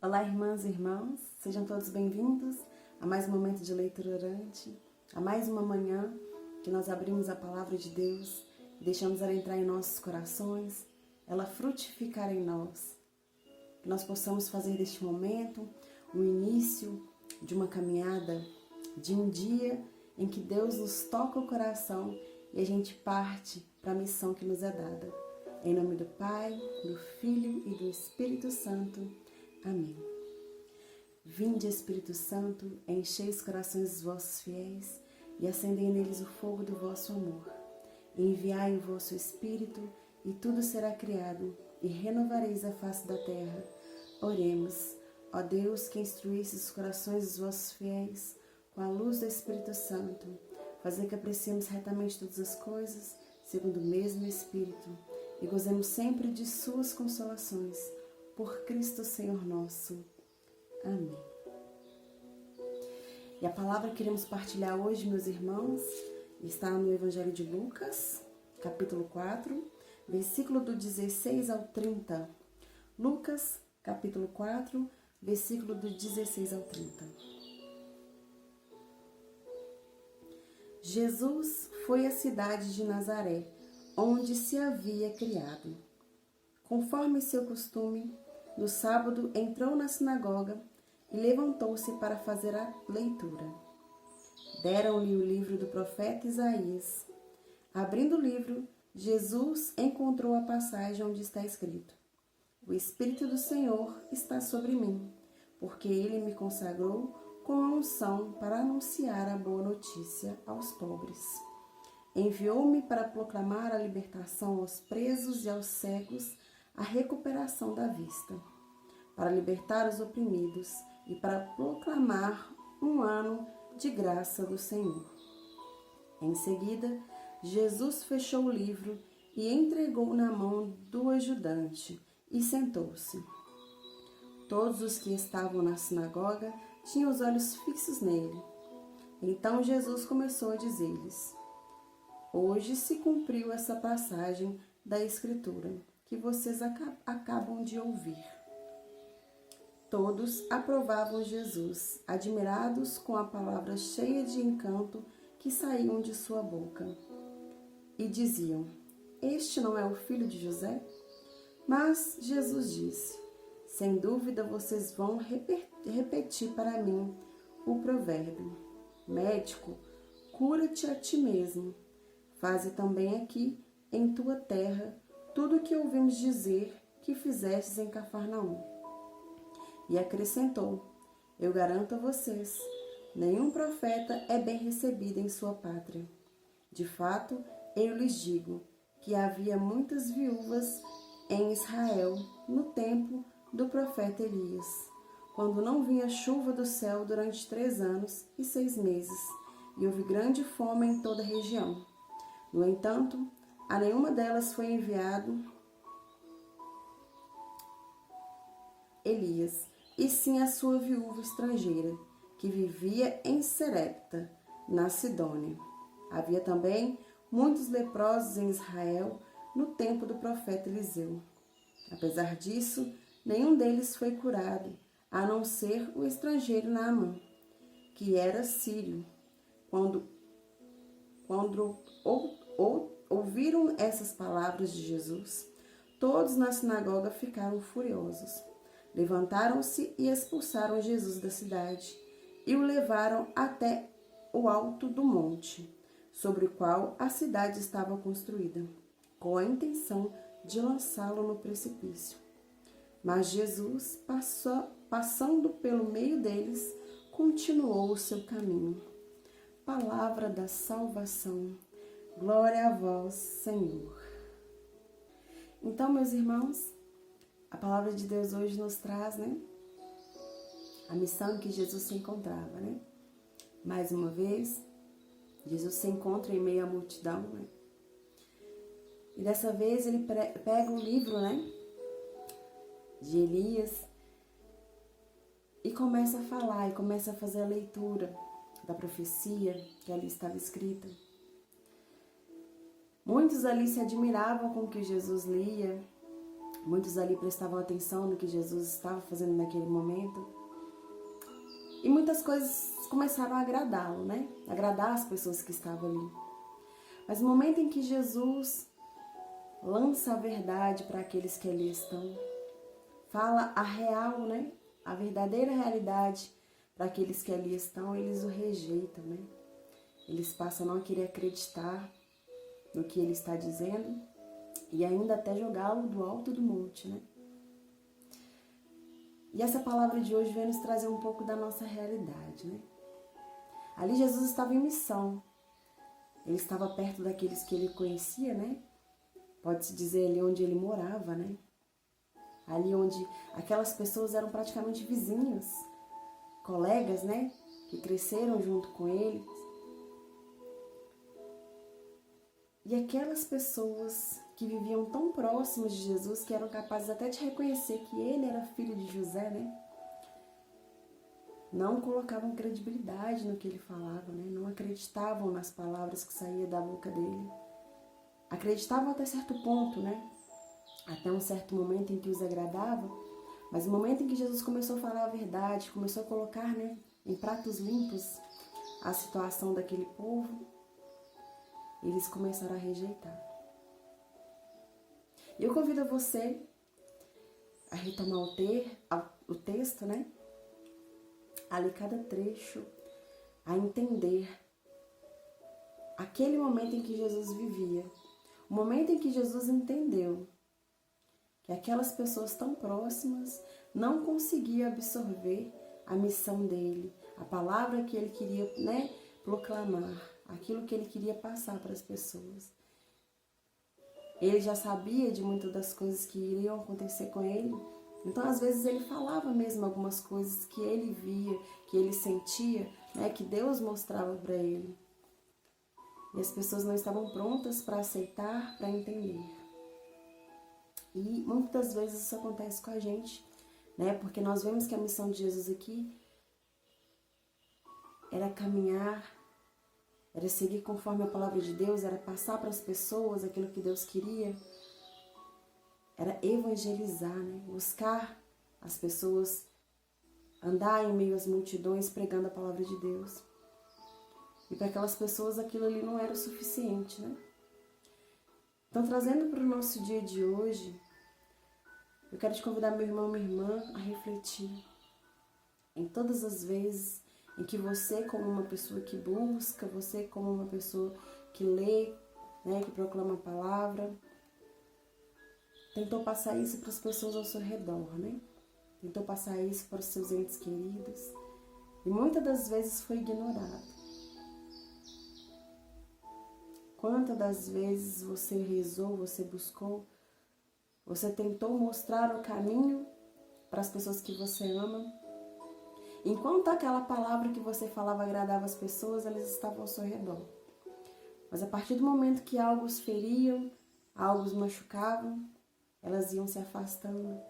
Olá, irmãs e irmãos, sejam todos bem-vindos a mais um momento de leitura orante, a mais uma manhã que nós abrimos a palavra de Deus e deixamos ela entrar em nossos corações, ela frutificar em nós. Que nós possamos fazer deste momento o início de uma caminhada, de um dia em que Deus nos toca o coração e a gente parte para a missão que nos é dada. Em nome do Pai, do Filho e do Espírito Santo. Amém. Vinde, Espírito Santo, enchei os corações dos vossos fiéis e acendei neles o fogo do vosso amor. Enviai o vosso Espírito e tudo será criado e renovareis a face da terra. Oremos, ó Deus, que instruísse os corações dos vossos fiéis com a luz do Espírito Santo, fazer que apreciemos retamente todas as coisas, segundo o mesmo Espírito, e gozemos sempre de suas consolações. Por Cristo Senhor nosso. Amém. E a palavra que queremos partilhar hoje, meus irmãos, está no Evangelho de Lucas, capítulo 4, versículo do 16 ao 30. Lucas, capítulo 4, versículo do 16 ao 30. Jesus foi à cidade de Nazaré, onde se havia criado. Conforme seu costume, no sábado entrou na sinagoga e levantou-se para fazer a leitura. Deram-lhe o livro do profeta Isaías. Abrindo o livro, Jesus encontrou a passagem onde está escrito: O Espírito do Senhor está sobre mim, porque ele me consagrou com a unção para anunciar a boa notícia aos pobres. Enviou-me para proclamar a libertação aos presos e aos cegos, a recuperação da vista, para libertar os oprimidos e para proclamar um ano de graça do Senhor. Em seguida, Jesus fechou o livro e entregou na mão do ajudante e sentou-se. Todos os que estavam na sinagoga tinham os olhos fixos nele. Então Jesus começou a dizer-lhes: Hoje se cumpriu essa passagem da Escritura que vocês acabam de ouvir. Todos aprovavam Jesus, admirados com a palavra cheia de encanto que saíam de sua boca. E diziam: Este não é o filho de José? Mas Jesus disse: Sem dúvida vocês vão repetir para mim o provérbio: Médico, cura-te a ti mesmo. Faze também aqui, em tua terra, tudo o que ouvimos dizer que fizestes em Cafarnaum. E acrescentou: Eu garanto a vocês, nenhum profeta é bem recebido em sua pátria. De fato, eu lhes digo que havia muitas viúvas em Israel no tempo do profeta Elias, quando não vinha chuva do céu durante 3 anos e 6 meses, e houve grande fome em toda a região. No entanto, a nenhuma delas foi enviado Elias, e sim a sua viúva estrangeira, que vivia em Serepta, na Sidônia. Havia também muitos leprosos em Israel no tempo do profeta Eliseu. Apesar disso, nenhum deles foi curado, a não ser o estrangeiro Naamã, que era sírio. Quando ouviram essas palavras de Jesus, todos na sinagoga ficaram furiosos. Levantaram-se e expulsaram Jesus da cidade e o levaram até o alto do monte, sobre o qual a cidade estava construída, com a intenção de lançá-lo no precipício. Mas Jesus, passando pelo meio deles, continuou o seu caminho. Palavra da salvação. Glória a vós, Senhor. Então, meus irmãos, a palavra de Deus hoje nos traz, a missão em que Jesus se encontrava, Mais uma vez, Jesus se encontra em meio à multidão, E dessa vez ele pega o livro, de Elias e começa a falar, e começa a fazer a leitura da profecia que ali estava escrita. Muitos ali se admiravam com o que Jesus lia, Muitos ali prestavam atenção no que Jesus estava fazendo naquele momento. E muitas coisas começaram a agradá-lo, né? Agradar as pessoas que estavam ali. Mas no momento em que Jesus lança a verdade para aqueles que ali estão, fala a real, né? A verdadeira realidade para aqueles que ali estão, eles o rejeitam, né? Eles passam a não querer acreditar no que ele está dizendo e ainda até jogá-lo do alto do monte, né? E essa palavra de hoje vem nos trazer um pouco da nossa realidade, né? Ali Jesus estava em missão. Ele estava perto daqueles que ele conhecia, né? Pode-se dizer ali onde ele morava, né? Ali onde aquelas pessoas eram praticamente vizinhos, colegas, né? Que cresceram junto com ele. E aquelas pessoas que viviam tão próximas de Jesus, que eram capazes até de reconhecer que ele era filho de José, né? Não colocavam credibilidade no que ele falava, né? Não acreditavam nas palavras que saíam da boca dele. Acreditavam até certo ponto, né? Até um certo momento em que os agradava, mas no momento em que Jesus começou a falar a verdade, começou a colocar, né, em pratos limpos a situação daquele povo, eles começaram a rejeitar. Eu convido você a retomar o texto, né? Ali cada trecho, a entender aquele momento em que Jesus vivia. O momento em que Jesus entendeu que aquelas pessoas tão próximas não conseguiam absorver a missão dele, a palavra que ele queria, né, proclamar, aquilo que ele queria passar para as pessoas. Ele já sabia de muitas das coisas que iriam acontecer com ele, então às vezes ele falava mesmo algumas coisas que ele via, que ele sentia, né, que Deus mostrava para ele. E as pessoas não estavam prontas para aceitar, para entender. E muitas vezes isso acontece com a gente, né? Porque nós vemos que a missão de Jesus aqui era caminhar, era seguir conforme a palavra de Deus, era passar para as pessoas aquilo que Deus queria, era evangelizar, né? Buscar as pessoas, andar em meio às multidões pregando a palavra de Deus. E para aquelas pessoas aquilo ali não era o suficiente, né? Então, trazendo para o nosso dia de hoje, eu quero te convidar, meu irmão, minha irmã, a refletir em todas as vezes em que você, como uma pessoa que busca, você como uma pessoa que lê, né, que proclama a palavra, tentou passar isso para as pessoas ao seu redor, né? Tentou passar isso para os seus entes queridos e muitas das vezes foi ignorado. Quantas das vezes você rezou, você buscou, você tentou mostrar o caminho para as pessoas que você ama? Enquanto aquela palavra que você falava agradava as pessoas, elas estavam ao seu redor. Mas a partir do momento que algo os feriam, algo os machucavam, elas iam se afastando.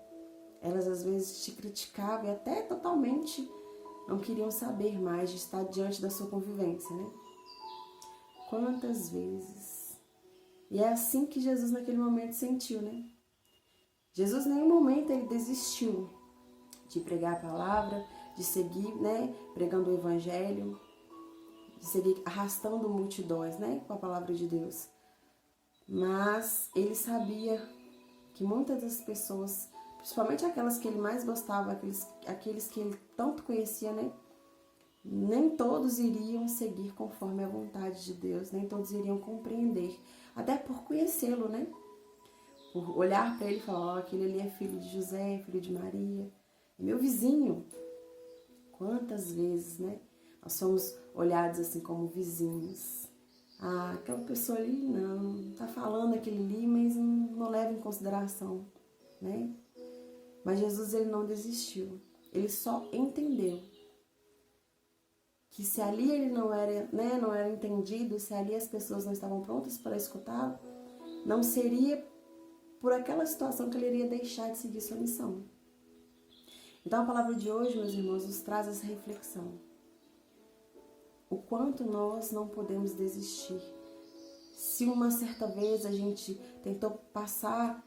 Elas às vezes te criticavam e até totalmente não queriam saber mais de estar diante da sua convivência, né? Quantas vezes? E é assim que Jesus naquele momento sentiu, né? Jesus em nenhum momento ele desistiu de pregar a palavra, de seguir, né, pregando o evangelho, de seguir arrastando multidões, né, com a palavra de Deus. Mas ele sabia que muitas das pessoas, principalmente aquelas que ele mais gostava, aqueles que ele tanto conhecia, né, nem todos iriam seguir conforme a vontade de Deus, nem todos iriam compreender, até por conhecê-lo, né? Por olhar para ele e falar, aquele ali é filho de José, filho de Maria, é meu vizinho. Quantas vezes, né? Nós somos olhados assim como vizinhos. Ah, aquela pessoa ali não, tá falando aquele ali, mas não leva em consideração, né? Mas Jesus, ele não desistiu. Ele só entendeu que se ali ele não era, né, não era entendido, se ali as pessoas não estavam prontas para escutá-lo, não seria por aquela situação que ele iria deixar de seguir sua missão. Então a palavra de hoje, meus irmãos, nos traz essa reflexão. O quanto nós não podemos desistir. Se uma certa vez a gente tentou passar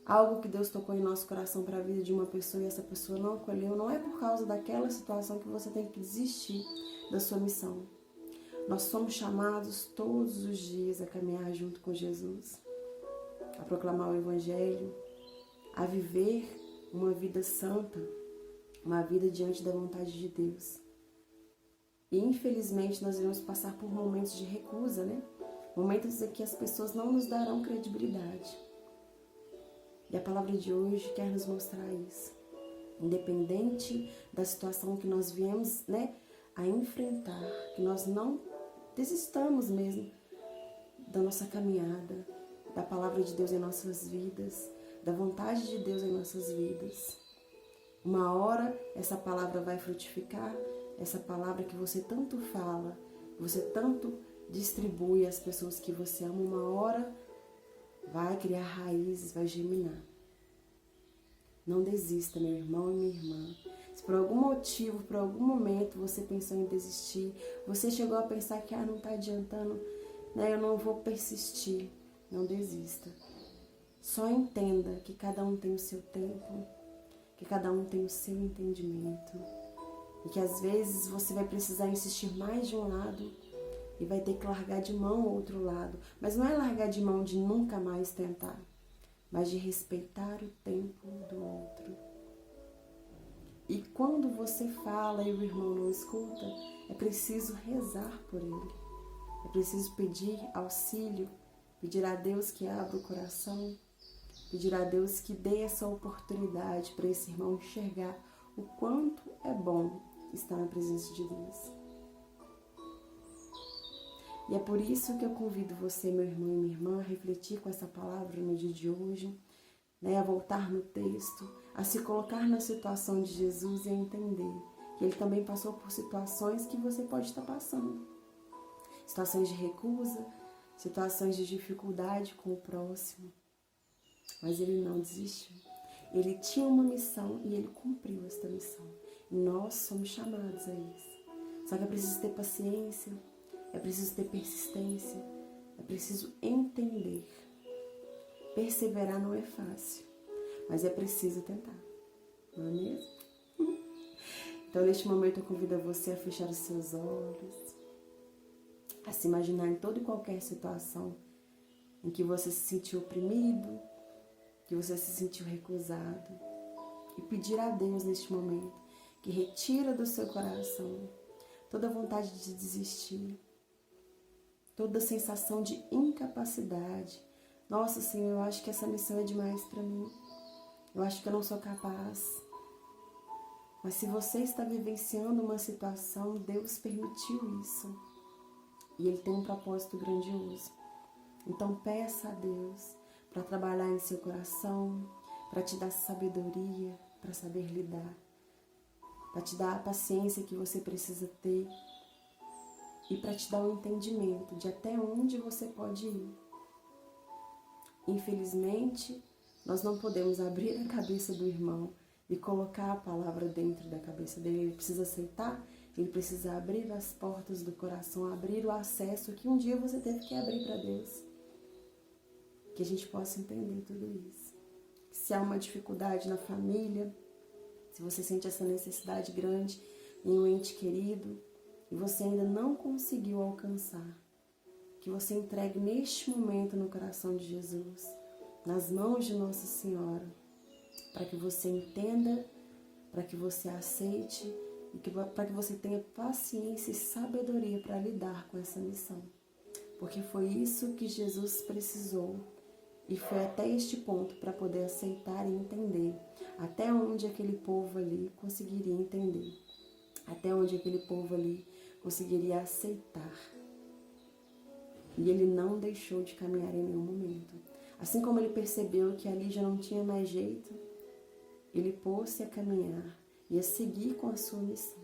algo que Deus tocou em nosso coração para a vida de uma pessoa e essa pessoa não acolheu, não é por causa daquela situação que você tem que desistir da sua missão. Nós somos chamados todos os dias a caminhar junto com Jesus, a proclamar o Evangelho, a viver uma vida santa, uma vida diante da vontade de Deus. E infelizmente nós iremos passar por momentos de recusa, né? Momentos em que as pessoas não nos darão credibilidade. E a palavra de hoje quer nos mostrar isso. Independente da situação que nós viemos, né, a enfrentar, que nós não desistamos mesmo da nossa caminhada, da palavra de Deus em nossas vidas, da vontade de Deus em nossas vidas. Uma hora essa palavra vai frutificar, essa palavra que você tanto fala, que você tanto distribui às pessoas que você ama, uma hora vai criar raízes, vai germinar. Não desista, meu irmão e minha irmã. Se por algum motivo, por algum momento você pensou em desistir, você chegou a pensar que não está adiantando, né, eu não vou persistir, não desista. Só entenda que cada um tem o seu tempo, que cada um tem o seu entendimento e que às vezes você vai precisar insistir mais de um lado e vai ter que largar de mão o outro lado. Mas não é largar de mão de nunca mais tentar, mas de respeitar o tempo do outro. E quando você fala e o irmão não escuta, é preciso rezar por ele. É preciso pedir auxílio, pedir a Deus que abra o coração, pedir a Deus que dê essa oportunidade para esse irmão enxergar o quanto é bom estar na presença de Deus. E é por isso que eu convido você, meu irmão e minha irmã, a refletir com essa palavra no dia de hoje, né, a voltar no texto, a se colocar na situação de Jesus e a entender que ele também passou por situações que você pode estar passando. Situações de recusa, situações de dificuldade com o próximo. Mas ele não desistiu. Ele tinha uma missão e ele cumpriu esta missão. E nós somos chamados a isso. Só que é preciso ter paciência, é preciso ter persistência, é preciso entender. Perseverar não é fácil, mas é preciso tentar, não é mesmo? Então, neste momento, eu convido você a fechar os seus olhos, a se imaginar em toda e qualquer situação em que você se sentiu oprimido, que você se sentiu recusado, e pedir a Deus neste momento que retira do seu coração toda vontade de desistir, toda sensação de incapacidade. Nossa, Senhor, eu acho que essa missão é demais para mim. Eu acho que eu não sou capaz. Mas se você está vivenciando uma situação, Deus permitiu isso. E Ele tem um propósito grandioso. Então peça a Deus para trabalhar em seu coração, para te dar sabedoria, para saber lidar, para te dar a paciência que você precisa ter e para te dar um entendimento de até onde você pode ir. Infelizmente, nós não podemos abrir a cabeça do irmão e colocar a palavra dentro da cabeça dele. Ele precisa aceitar, ele precisa abrir as portas do coração, abrir o acesso que um dia você teve que abrir para Deus. Que a gente possa entender tudo isso. Se há uma dificuldade na família, se você sente essa necessidade grande em um ente querido e você ainda não conseguiu alcançar, que você entregue neste momento no coração de Jesus, nas mãos de Nossa Senhora, para que você entenda, para que você aceite e para que você tenha paciência e sabedoria para lidar com essa missão. Porque foi isso que Jesus precisou e foi até este ponto para poder aceitar e entender até onde aquele povo ali conseguiria entender, até onde aquele povo ali conseguiria aceitar. E ele não deixou de caminhar em nenhum momento. Assim como ele percebeu que ali já não tinha mais jeito, ele pôs-se a caminhar e a seguir com a sua missão.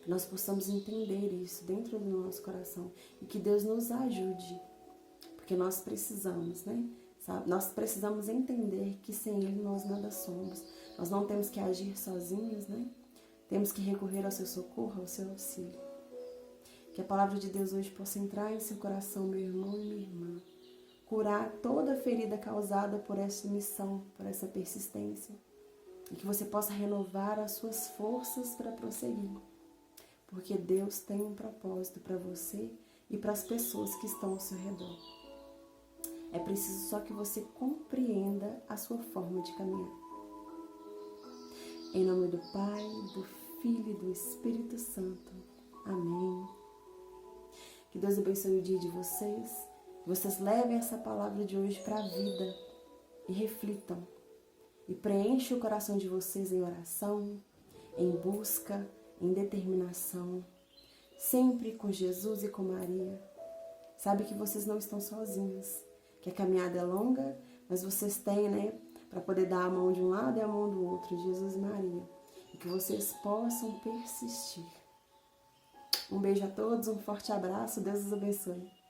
Que nós possamos entender isso dentro do nosso coração e que Deus nos ajude, porque nós precisamos, né? Sabe? Nós precisamos entender que sem Ele nós nada somos. Nós não temos que agir sozinhos, né? Temos que recorrer ao seu socorro, ao seu auxílio. Que a palavra de Deus hoje possa entrar em seu coração, meu irmão e minha irmã, curar toda ferida causada por essa missão, por essa persistência. E que você possa renovar as suas forças para prosseguir. Porque Deus tem um propósito para você e para as pessoas que estão ao seu redor. É preciso só que você compreenda a sua forma de caminhar. Em nome do Pai, do Filho e do Espírito Santo. Amém. Que Deus abençoe o dia de vocês. Que vocês levem essa palavra de hoje para a vida e reflitam. E preenchem o coração de vocês em oração, em busca, em determinação. Sempre com Jesus e com Maria. Sabe que vocês não estão sozinhos. Que a caminhada é longa, mas vocês têm, para poder dar a mão de um lado e a mão do outro, Jesus e Maria. E que vocês possam persistir. Um beijo a todos, um forte abraço, Deus os abençoe.